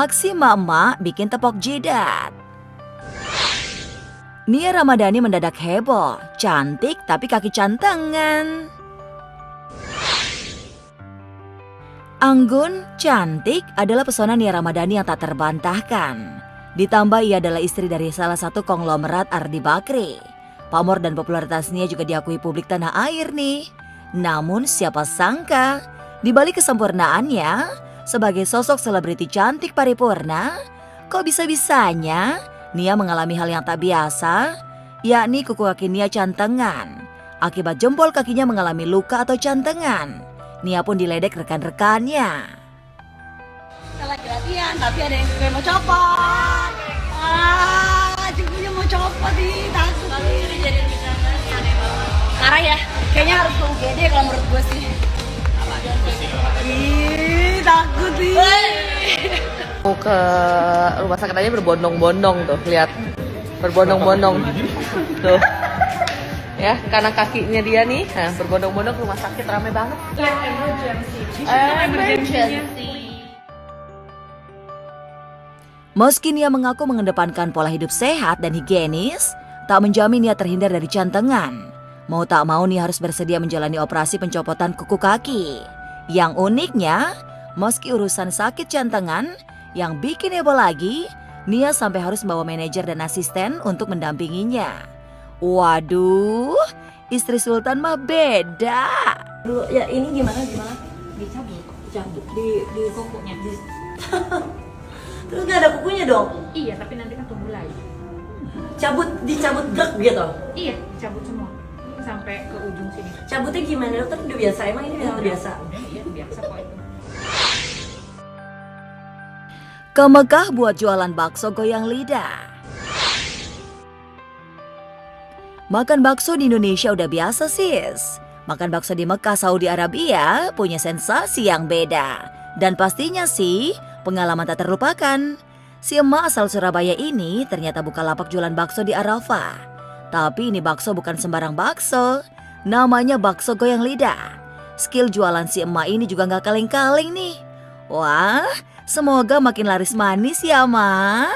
Aksi emak-emak bikin tepok jidat. Nia Ramadhani mendadak heboh, cantik tapi kaki cantengan. Anggun, cantik adalah pesona Nia Ramadhani yang tak terbantahkan. Ditambah ia adalah istri dari salah satu konglomerat Ardi Bakri. Pamor dan popularitas Nia juga diakui publik tanah air nih. Namun siapa sangka, di balik kesempurnaannya, sebagai sosok selebriti cantik paripurna, kok bisa-bisanya Nia mengalami hal yang tak biasa, yakni kuku kaki Nia cantengan. Akibat jempol kakinya mengalami luka atau cantengan, Nia pun diledek rekan-rekannya. Kita lagi latihan, tapi ada yang kayak mau copot. Cukunya mau copot nih, takut. Kalau ini jadi bicara aneh banget. Parah ya, kayaknya harus ke UGD kalau menurut gue sih. Ih, takut nih. Mau ke rumah sakit aja berbondong-bondong tuh, lihat. Berbondong-bondong. Tuh. Ya, karena kakinya dia nih, nah, berbondong-bondong ke rumah sakit rame banget. Emergency. Meski Nia mengaku mengedepankan pola hidup sehat dan higienis, tak menjamin Nia terhindar dari cantengan. Mau tak mau Nia harus bersedia menjalani operasi pencopotan kuku kaki. Yang uniknya, meski urusan sakit cantengan, yang bikin heboh lagi, Nia sampai harus membawa manajer dan asisten untuk mendampinginya. Waduh, istri Sultan mah beda. Ya ini gimana? Dicabut di kukunya. Terus nggak ada kukunya dong? Iya, tapi nanti kan tumbuh lagi. Dicabut grek gitu? Iya, dicabut semua sampai ke ujung sini. Cabutnya gimana dokter? Udah biasa, emang ini udah biasa? Iya, biasa kok itu. Ke Mekah buat jualan bakso goyang lidah. Makan bakso di Indonesia udah biasa sis. Makan bakso di Mekah, Saudi Arabia punya sensasi yang beda. Dan pastinya sih pengalaman tak terlupakan. Si emak asal Surabaya ini ternyata buka lapak jualan bakso di Arafah. Tapi ini bakso bukan sembarang bakso. Namanya bakso goyang lidah. Skill jualan si emak ini juga gak kaleng-kaleng nih. Wah, semoga makin laris manis ya mak.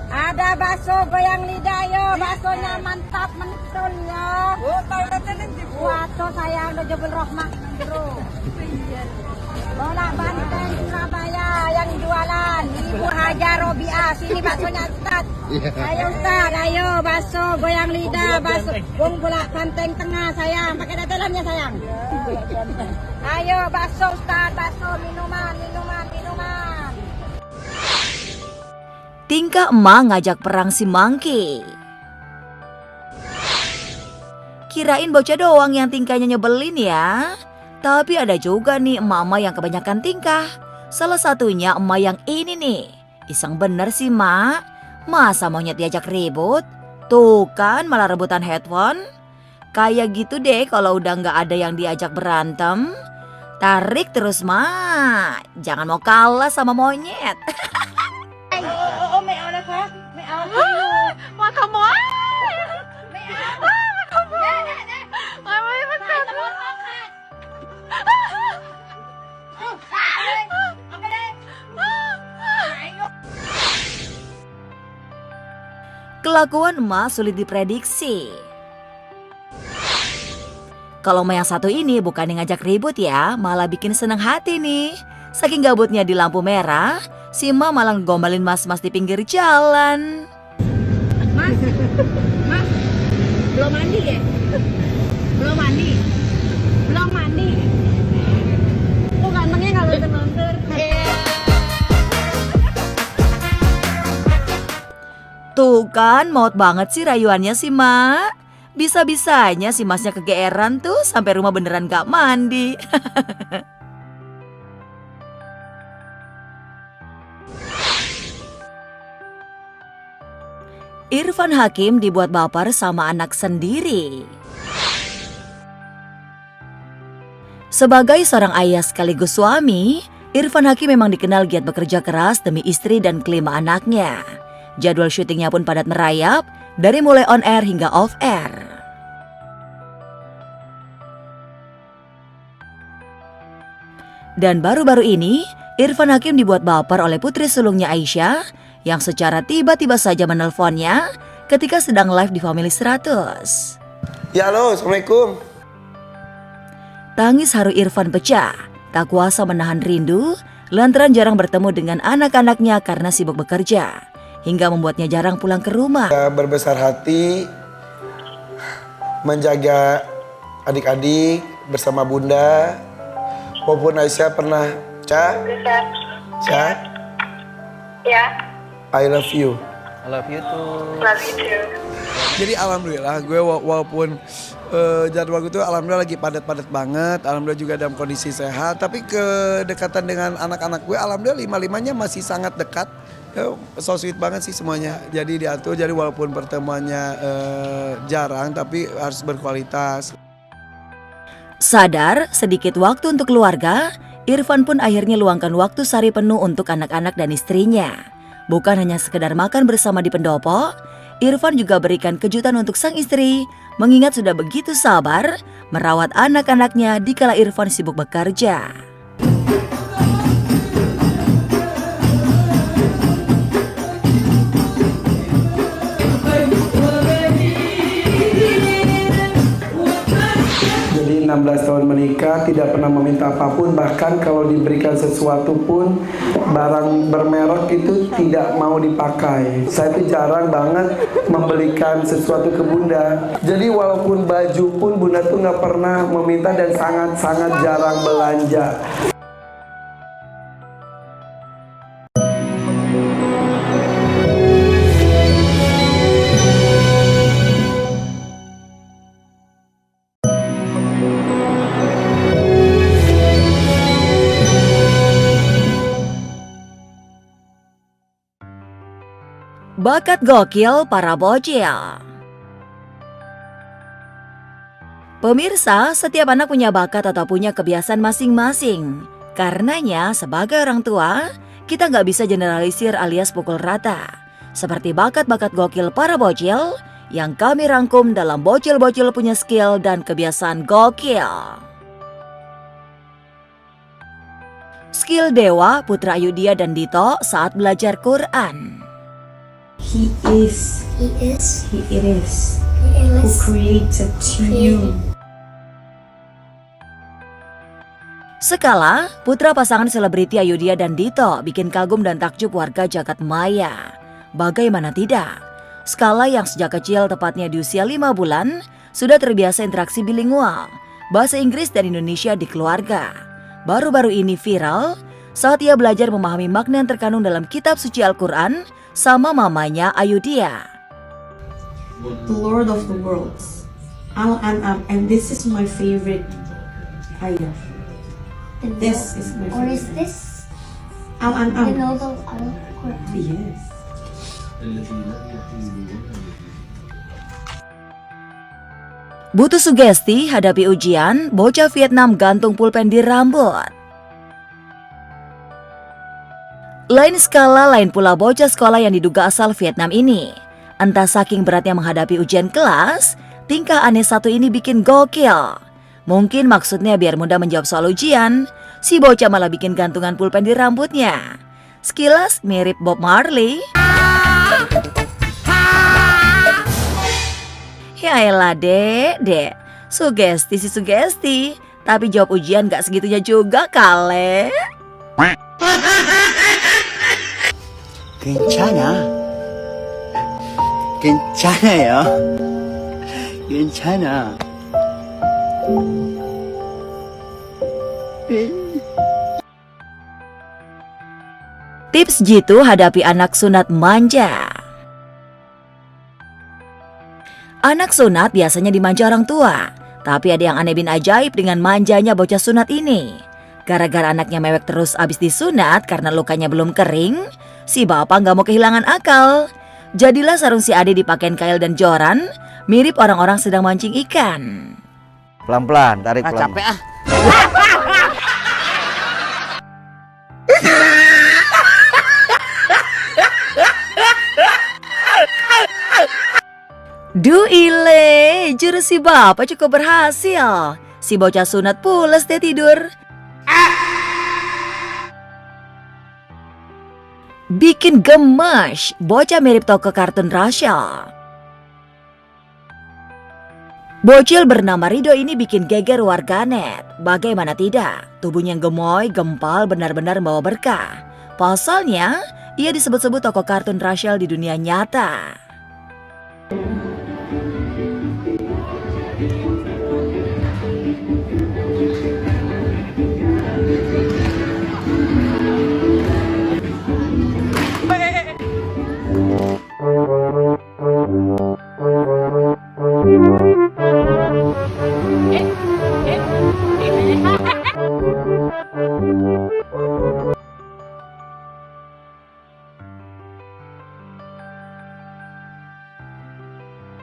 Ada bakso goyang lidah yo, baksonya mantap mentul yo. Bakso sayang do jebul rohmah bro. Bola Banteng Surabaya yang jualan Ibu Hajar Robiah, sini baksonya Ustad. Ayo Ustad, ayo bakso goyang lidah, bakso Bung Bola Banteng Tengah sayang, pakai datelannya sayang. Ayo bakso Ustad, bakso minuman. Tingkah emak ngajak perang si Mangki. Kirain bocah doang yang tingkahnya nyebelin ya. Tapi ada juga nih emak-emak yang kebanyakan tingkah. Salah satunya emak yang ini nih. Iseng bener sih mak. Masa monyet diajak ribut? Tuh kan malah rebutan headphone. Kayak gitu deh kalau udah gak ada yang diajak berantem. Tarik terus mak. Jangan mau kalah sama monyet. Kelakuan emak sulit diprediksi. Kalau emak yang satu ini bukan yang ngajak ribut ya, malah bikin senang hati nih. Saking gabutnya di lampu merah, si emak malah ngegombalin mas-mas di pinggir jalan. Mas, belum mandi ya? Belum mandi. Kok gantengnya nggak lonter-lonter? Tuh kan, maut banget sih rayuannya si mak. Bisa-bisanya si masnya kegeeran tuh sampai rumah beneran gak mandi. Irfan Hakim dibuat baper sama anak sendiri. Sebagai seorang ayah sekaligus suami, Irfan Hakim memang dikenal giat bekerja keras demi istri dan kelima anaknya. Jadwal syutingnya pun padat merayap, dari mulai on air hingga off air. Dan baru-baru ini, Irfan Hakim dibuat baper oleh putri sulungnya Aisyah yang secara tiba-tiba saja menelponnya ketika sedang live di Family 100. Ya halo, Assalamualaikum. Tangis haru Irfan pecah, tak kuasa menahan rindu lantaran jarang bertemu dengan anak-anaknya karena sibuk bekerja, hingga membuatnya jarang pulang ke rumah. Berbesar hati menjaga adik-adik bersama bunda. Walaupun Aisyah pernah, Ca, Ya, I love you. I love you too. love you too. Jadi alhamdulillah gue walaupun jadwal gue tuh alhamdulillah lagi padat-padat banget. Alhamdulillah juga dalam kondisi sehat. Tapi kedekatan dengan anak-anak gue alhamdulillah lima-limanya masih sangat dekat. So sweet banget sih semuanya. Jadi diatur, jadi walaupun pertemuannya jarang tapi harus berkualitas. Sadar sedikit waktu untuk keluarga, Irfan pun akhirnya luangkan waktu sehari penuh untuk anak-anak dan istrinya. Bukan hanya sekedar makan bersama di pendopo, Irfan juga berikan kejutan untuk sang istri, mengingat sudah begitu sabar merawat anak-anaknya dikala Irfan sibuk bekerja. Jadi 16 tahun menikah tidak pernah meminta apapun, bahkan kalau diberikan sesuatu pun barang bermerek itu tidak mau dipakai. Saya tuh jarang banget membelikan sesuatu ke bunda. Jadi walaupun baju pun bunda tuh nggak pernah meminta dan sangat-sangat jarang belanja. Bakat gokil para bocil. Pemirsa, setiap anak punya bakat atau punya kebiasaan masing-masing. Karenanya, sebagai orang tua, kita nggak bisa generalisir alias pukul rata. Seperti bakat-bakat gokil para bocil yang kami rangkum dalam Bocil-Bocil Punya Skill dan Kebiasaan Gokil. Skill Dewa, Putra Ayudhya dan Dito saat belajar Quran. He is. He is. He is. He Who is. created you. Skala, putra pasangan selebriti Ayudhya dan Dito bikin kagum dan takjub warga jagat maya. Bagaimana tidak? Skala yang sejak kecil, tepatnya di usia 5 bulan, sudah terbiasa interaksi bilingual, bahasa Inggris dan Indonesia di keluarga. Baru-baru ini viral saat ia belajar memahami makna yang terkandung dalam kitab suci Al-Quran sama mamanya Ayudhya. The Lord of the worlds. Al-An'am. And this is my favorite ayah. This is my Or favorite. is this the Al-An'am. novel Al-Quran? Yes. Butuh sugesti hadapi ujian, bocah Vietnam gantung pulpen di rambut. Lain skala, lain pula bocah sekolah yang diduga asal Vietnam ini. Entah saking beratnya menghadapi ujian kelas, tingkah aneh satu ini bikin gokil. Mungkin maksudnya biar mudah menjawab soal ujian, si bocah malah bikin gantungan pulpen di rambutnya. Sekilas mirip Bob Marley. Ya elah dek, sugesti sih sugesti, tapi jawab ujian gak segitunya juga kale. 괜찮아. 괜찮아요. 괜찮아. Tips jitu hadapi anak sunat manja. Anak sunat biasanya dimanja orang tua, tapi ada yang aneh bin ajaib dengan manjanya bocah sunat ini. Gara-gara anaknya mewek terus abis disunat karena lukanya belum kering, si bapak gak mau kehilangan akal. Jadilah sarung si ade dipakein kail dan joran, mirip orang-orang sedang mancing ikan. Pelan-pelan, tarik pelan. Capek ah. Duh ile, jurus si bapak cukup berhasil. Si bocah sunat pules deh tidur. bikin gemes, bocah mirip tokoh kartun Rachel. Bocil bernama Rido ini bikin geger warganet. Bagaimana tidak, tubuhnya yang gemoy, gempal, benar-benar membawa berkah. Pasalnya, ia disebut-sebut tokoh kartun Rachel di dunia nyata.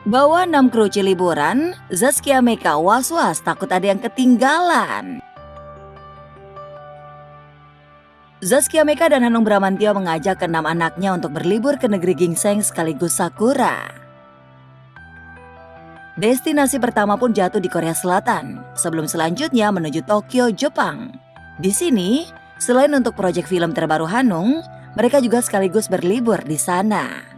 Bawa 6 kruci liburan, Zaskia Meka was-was takut ada yang ketinggalan. Zaskia Meka dan Hanung Bramantyo mengajak ke 6 anaknya untuk berlibur ke negeri gingseng sekaligus sakura. Destinasi pertama pun jatuh di Korea Selatan, sebelum selanjutnya menuju Tokyo, Jepang. Di sini, selain untuk proyek film terbaru Hanung, mereka juga sekaligus berlibur di sana.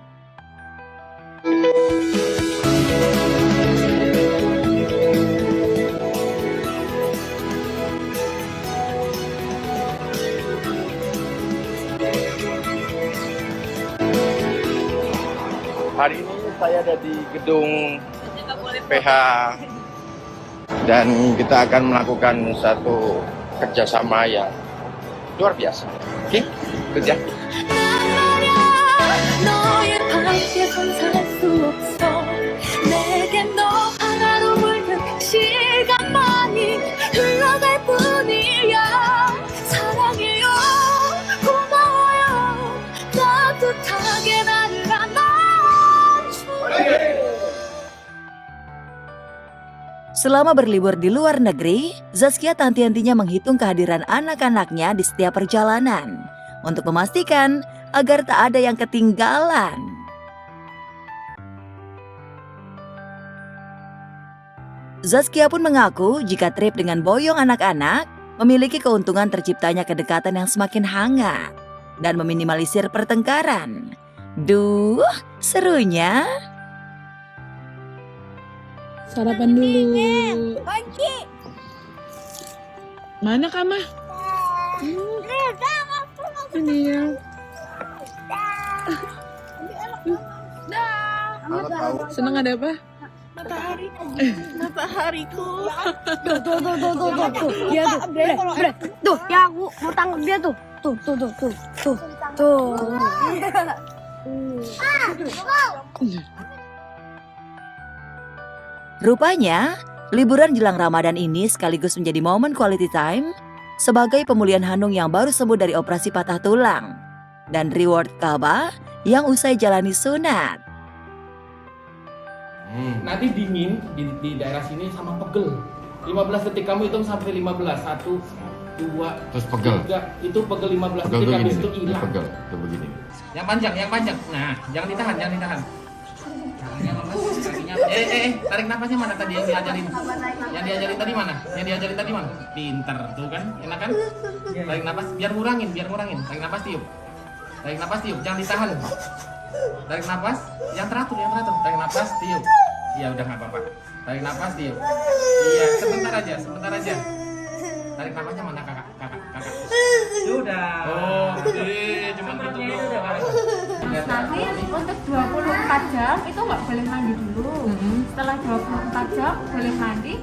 Hari ini saya ada di gedung PH dan kita akan melakukan satu kerjasama yang luar biasa. Oke, kerja. Selama berlibur di luar negeri, Zaskia tak henti-hentinya menghitung kehadiran anak-anaknya di setiap perjalanan untuk memastikan agar tak ada yang ketinggalan. Zaskia pun mengaku jika trip dengan boyong anak-anak memiliki keuntungan terciptanya kedekatan yang semakin hangat dan meminimalisir pertengkaran. Duh, serunya! Sarapan dulu. Mana Kama? Ini ya. Seneng ada apa? Matahari. Matahariku. Tuh. Dia tuh. Tuh, ya aku mau tangkap dia tuh. Tuh. Rupanya, liburan jelang Ramadan ini sekaligus menjadi momen quality time sebagai pemulihan Hanung yang baru sembuh dari operasi patah tulang dan reward Ka'bah yang usai jalani sunat. Nanti dingin di daerah sini sama pegel. 15 detik kamu hitung sampai 15. 1, 2, Terus pegel. 3. Itu pegel 15 Pegel detik tuh habis gini, itu hilang. pegel tuh begini. Yang panjang. Nah, jangan ditahan. Tarik nafasnya mana tadi yang diajarin? Yang diajarin tadi mana? Pinter tuh kan, enak kan? Tarik nafas, biar ngurangin. Tarik nafas tiup, jangan ditahan. Tarik nafas, yang teratur. Tarik nafas tiup. Iya udah nggak apa-apa. Tarik nafas tiup. Iya, sebentar aja. Tarik nafasnya mana kakak? Sudah. Oh, cuma gitu doang. Nanti untuk 24 jam itu nggak boleh mandi dulu. Setelah 24 jam boleh mandi,